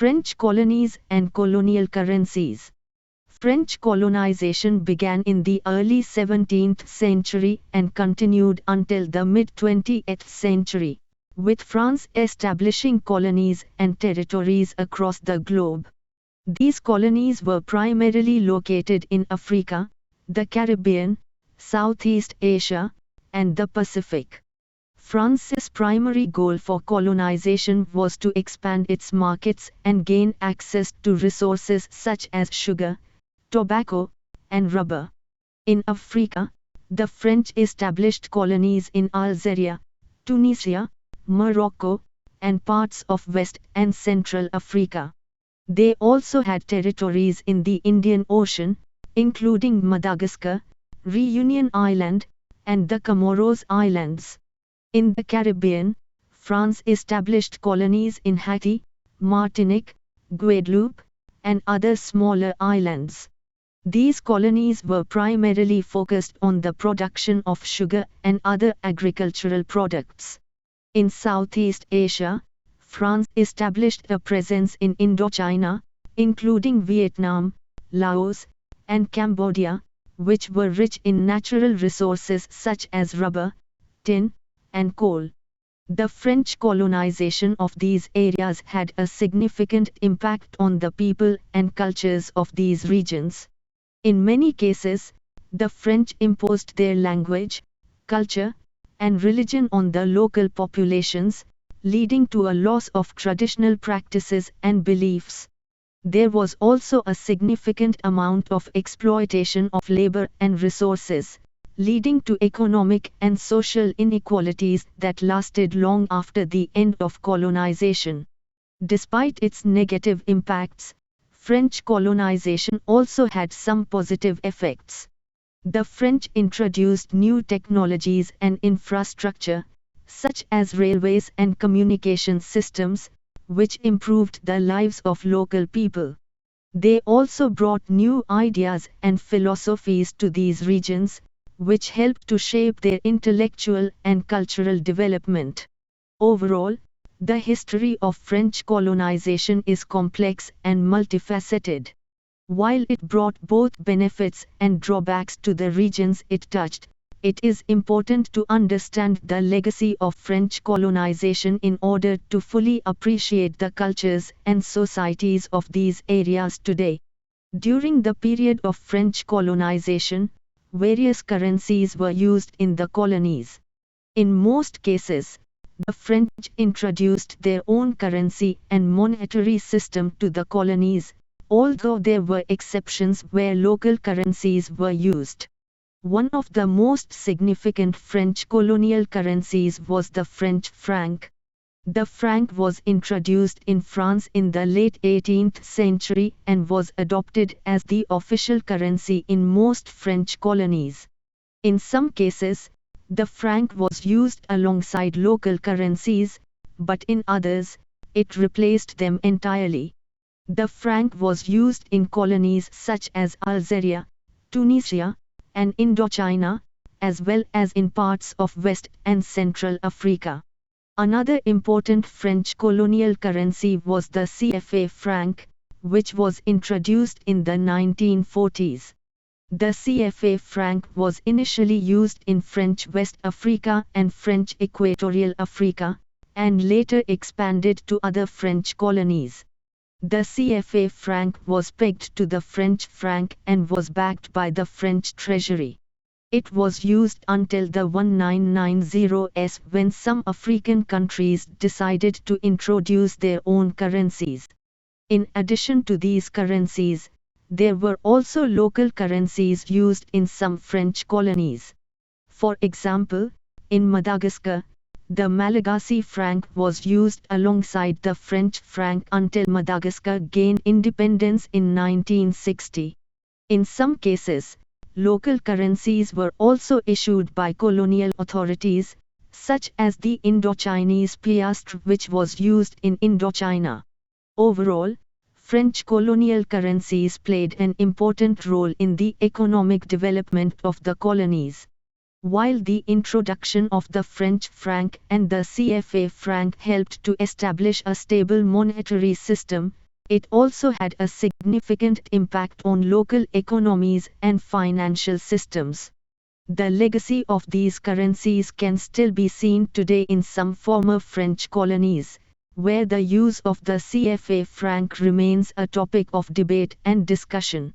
French colonies and colonial currencies. French colonization began in the early 17th century and continued until the mid-20th century, with France establishing colonies and territories across the globe. These colonies were primarily located in Africa, the Caribbean, Southeast Asia, and the Pacific. France's primary goal for colonization was to expand its markets and gain access to resources such as sugar, tobacco, and rubber. In Africa, the French established colonies in Algeria, Tunisia, Morocco, and parts of West and Central Africa. They also had territories in the Indian Ocean, including Madagascar, Reunion Island, and the Comoros Islands. In the Caribbean, France established colonies in Haiti, Martinique, Guadeloupe, and other smaller islands. These colonies were primarily focused on the production of sugar and other agricultural products. In Southeast Asia, France established a presence in Indochina, including Vietnam, Laos, and Cambodia, which were rich in natural resources such as rubber, tin, and coal. The French colonization of these areas had a significant impact on the people and cultures of these regions. In many cases, the French imposed their language, culture, and religion on the local populations, leading to a loss of traditional practices and beliefs. There was also a significant amount of exploitation of labor and resources, leading to economic and social inequalities that lasted long after the end of colonization. Despite its negative impacts, French colonization also had some positive effects. The French introduced new technologies and infrastructure, such as railways and communication systems, which improved the lives of local people. They also brought new ideas and philosophies to these regions, which helped to shape their intellectual and cultural development. Overall, the history of French colonization is complex and multifaceted. While it brought both benefits and drawbacks to the regions it touched, it is important to understand the legacy of French colonization in order to fully appreciate the cultures and societies of these areas today. During the period of French colonization, various currencies were used in the colonies. In most cases, the French introduced their own currency and monetary system to the colonies, although there were exceptions where local currencies were used. One of the most significant French colonial currencies was the French franc. The franc was introduced in France in the late 18th century and was adopted as the official currency in most French colonies. In some cases, the franc was used alongside local currencies, but in others, it replaced them entirely. The franc was used in colonies such as Algeria, Tunisia, and Indochina, as well as in parts of West and Central Africa. Another important French colonial currency was the CFA franc, which was introduced in the 1940s. The CFA franc was initially used in French West Africa and French Equatorial Africa, and later expanded to other French colonies. The CFA franc was pegged to the French franc and was backed by the French treasury. It was used until the 1990s when some African countries decided to introduce their own currencies. In addition to these currencies, there were also local currencies used in some French colonies. For example, in Madagascar, the Malagasy franc was used alongside the French franc until Madagascar gained independence in 1960. In some cases, local currencies were also issued by colonial authorities, such as the Indochinese piastre, which was used in Indochina. Overall, French colonial currencies played an important role in the economic development of the colonies. While the introduction of the French franc and the CFA franc helped to establish a stable monetary system, it also had a significant impact on local economies and financial systems. The legacy of these currencies can still be seen today in some former French colonies, where the use of the CFA franc remains a topic of debate and discussion.